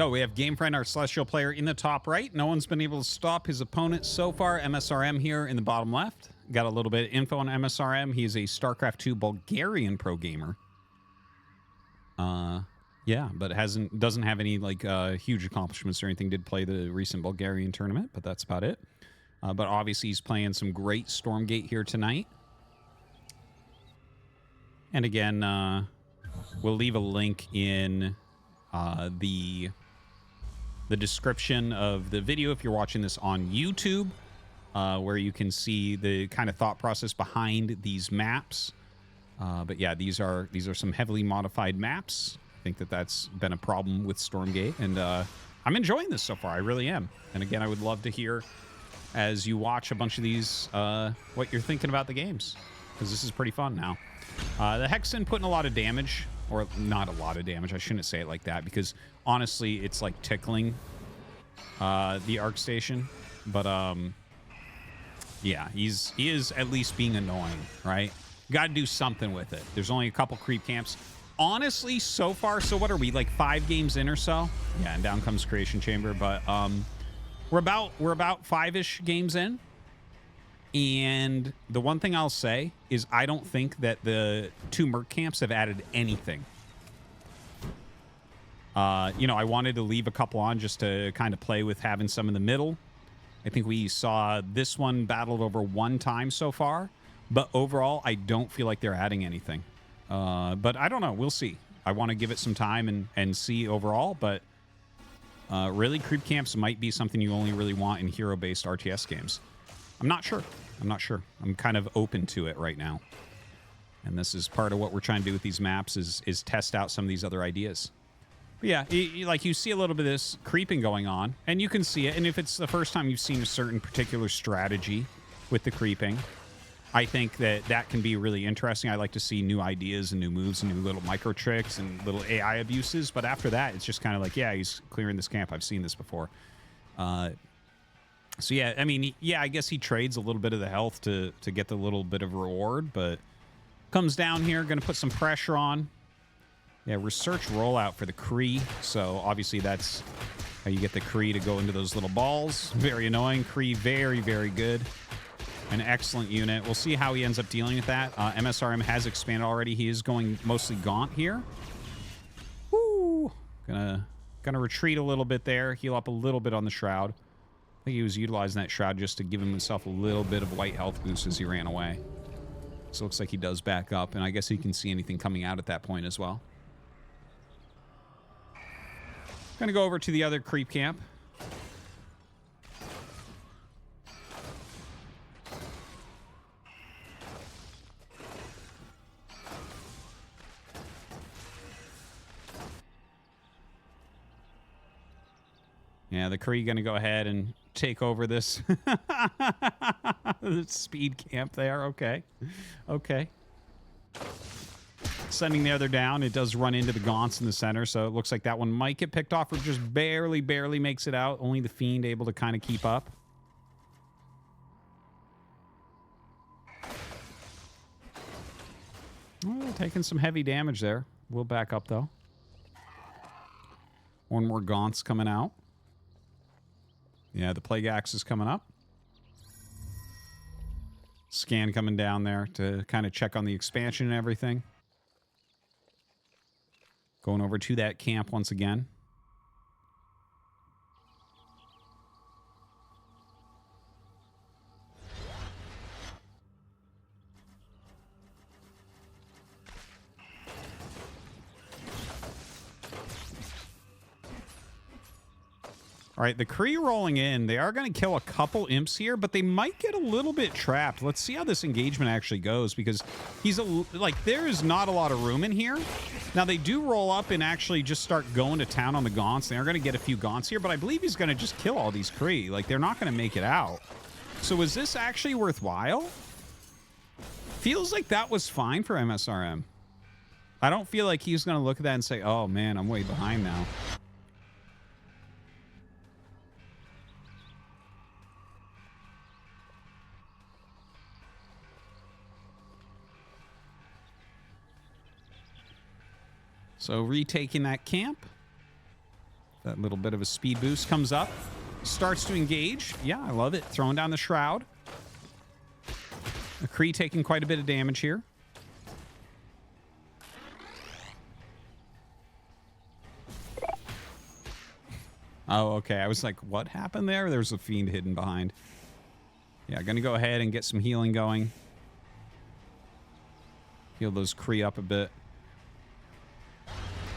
Oh, we have Gamefriend, our Celestial player, in the top right. No one's been able to stop his opponent so far. MSRM here in the bottom left. Got a little bit of info on MSRM. He is a StarCraft 2 Bulgarian pro gamer. Yeah, but doesn't have any like huge accomplishments or anything. Did play the recent Bulgarian tournament, but that's about it. But obviously he's playing some great Stormgate here tonight. And again, we'll leave a link in the description of the video if you're watching this on YouTube, where you can see the kind of thought process behind these maps. But yeah, these are some heavily modified maps. I think that's been a problem with Stormgate, and I'm enjoying this so far. I really am. And again, I would love to hear, as you watch a bunch of these, what you're thinking about the games, because this is pretty fun now. The Hexen putting a lot of damage, or not a lot of damage. I shouldn't say it like that, because honestly, it's like tickling the Arc Station. But yeah, he is at least being annoying, right? Got to do something with it. There's only a couple creep camps. Honestly, so far, so what are we, like 5 games in or so? Yeah, and down comes Creation Chamber, but we're about 5-ish games in. And the one thing I'll say is I don't think that the 2 Merc camps have added anything. You know, I wanted to leave a couple on just to kind of play with having some in the middle. I think we saw this one battled over 1 time so far. But overall, I don't feel like they're adding anything. But I don't know. We'll see. I want to give it some time and see overall. But really, creep camps might be something you only really want in hero-based RTS games. I'm not sure. I'm kind of open to it right now. And this is part of what we're trying to do with these maps is test out some of these other ideas. But yeah, like you see a little bit of this creeping going on, and you can see it. And if it's the first time you've seen a certain particular strategy with the creeping, I think that can be really interesting. I like to see new ideas and new moves and new little micro tricks and little AI abuses. But after that, it's just kind of like, yeah, he's clearing this camp. I've seen this before. So yeah, I mean, yeah, I guess he trades a little bit of the health to get the little bit of reward, but comes down here, going to put some pressure on. Yeah, research rollout for the Kree. So obviously that's how you get the Kree to go into those little balls. Very annoying. Kree, very, very good. An excellent unit. We'll see how he ends up dealing with that. MSRM has expanded already. He is going mostly Gaunt here. Woo! Gonna retreat a little bit there. Heal up a little bit on the Shroud. I think he was utilizing that Shroud just to give himself a little bit of white health boost as he ran away. So it looks like he does back up, and I guess he can see anything coming out at that point as well. Gonna go over to the other creep camp. Yeah, the Kree gonna go ahead and take over this speed camp there. Okay. Okay. Sending the other down. It does run into the Gaunts in the center, so it looks like that one might get picked off or just barely makes it out. Only the Fiend able to kind of keep up. Oh, taking some heavy damage there. We'll back up, though. One more Gaunts coming out. Yeah, the Plague Axe is coming up. Scan coming down there to kind of check on the expansion and everything. Going over to that camp once again. All right, the Kree rolling in. They are going to kill a couple imps here, but they might get a little bit trapped. Let's see how this engagement actually goes, because there is not a lot of room in here. Now, they do roll up and actually just start going to town on the Gaunts. They are going to get a few Gaunts here, but I believe he's going to just kill all these Kree. Like, they're not going to make it out. So is this actually worthwhile? Feels like that was fine for MSRM. I don't feel like he's going to look at that and say, oh, man, I'm way behind now. So retaking that camp. That little bit of a speed boost comes up. Starts to engage. Yeah, I love it. Throwing down the shroud. McCree taking quite a bit of damage here. Oh, okay. I was like, what happened there? There's a fiend hidden behind. Yeah, gonna go ahead and get some healing going. Heal those Kree up a bit.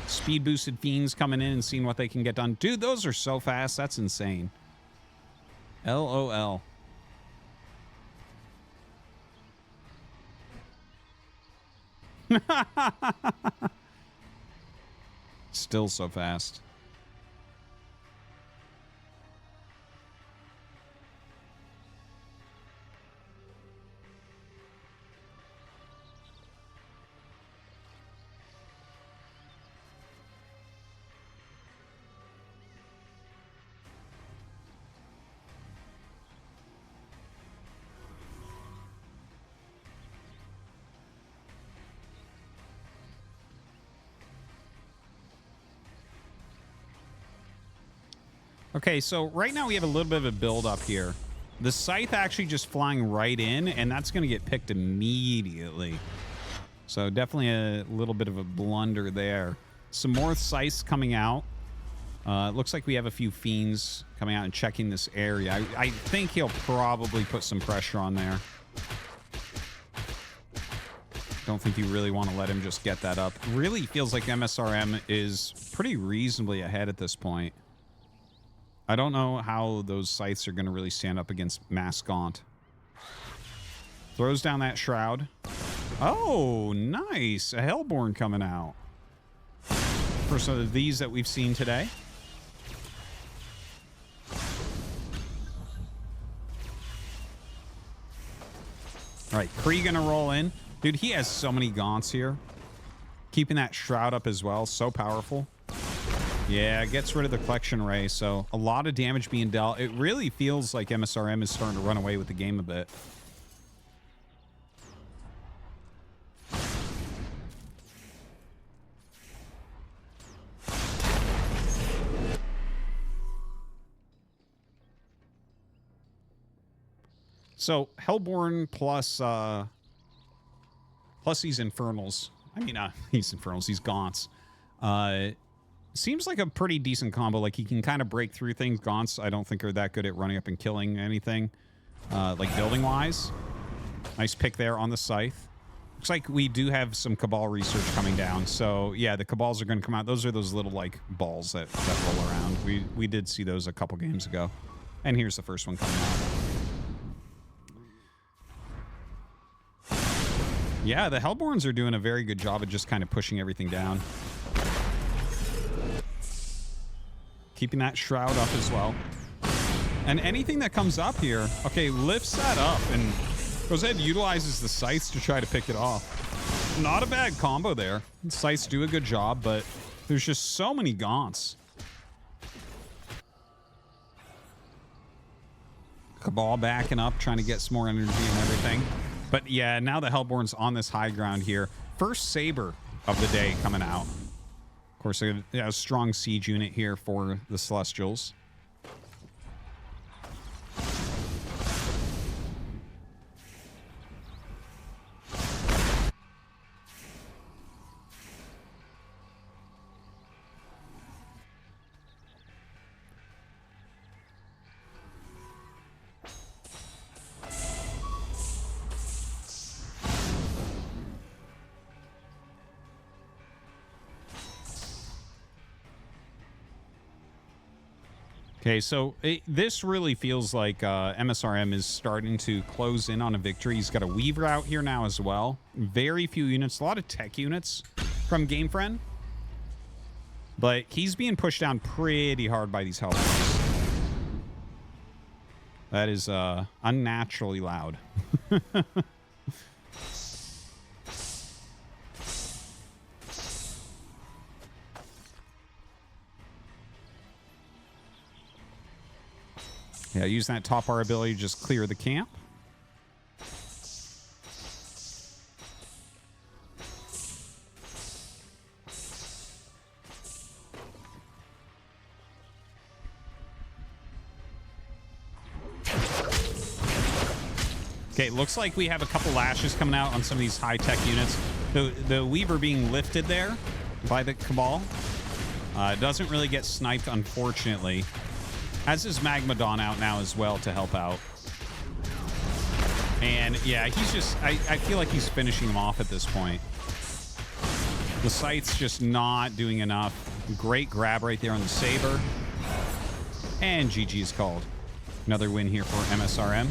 Speed boosted fiends coming in and seeing what they can get done. Dude, those are so fast. That's insane. LOL. Still so fast. Okay, so right now we have a little bit of a build up here. The scythe actually just flying right in, and that's going to get picked immediately. So definitely a little bit of a blunder there. Some more scythes coming out. It looks like we have a few fiends coming out and checking this area. I think he'll probably put some pressure on there. Don't think you really want to let him just get that up. Really feels like MSRM is pretty reasonably ahead at this point. I don't know how those scythes are going to really stand up against Mass Gaunt. Throws down that shroud. Oh, nice. A Hellborn coming out. First of these that we've seen today. All right, Kree going to roll in. Dude, he has so many Gaunts here. Keeping that shroud up as well. So powerful. Yeah, gets rid of the collection ray, so a lot of damage being dealt. It really feels like MSRM is starting to run away with the game a bit. So Hellborn plus these Infernals. I mean, these Infernals, these Gaunts. Seems like a pretty decent combo. Like, he can kind of break through things. Gaunts, I don't think, are that good at running up and killing anything, like building-wise. Nice pick there on the Scythe. Looks like we do have some Cabal research coming down. So, yeah, the Cabals are going to come out. Those are those little, like, balls that roll around. We did see those a couple games ago. And here's the first one coming out. Yeah, the Hellborns are doing a very good job of just kind of pushing everything down. Keeping that shroud up as well. And anything that comes up here, okay, lifts that up and goes ahead and utilizes the scythes to try to pick it off. Not a bad combo there. Scythes do a good job, but there's just so many Gaunts. Cabal backing up, trying to get some more energy and everything. But yeah, now the Hellborn's on this high ground here. First Saber of the day coming out. Of course, a strong siege unit here for the Celestials. Okay, so this really feels like MSRM is starting to close in on a victory. He's got a Weaver out here now as well. Very few units, a lot of tech units from Gamefriend. But he's being pushed down pretty hard by these helpers. That is unnaturally loud. Yeah, use that top bar ability to just clear the camp. Okay, looks like we have a couple lashes coming out on some of these high-tech units. The Weaver being lifted there by the Cabal. Doesn't really get sniped, unfortunately. As is Magmadon out now as well to help out. And yeah, he's just... I feel like he's finishing him off at this point. The Scythe's just not doing enough. Great grab right there on the Saber. And GG's called. Another win here for MSRM.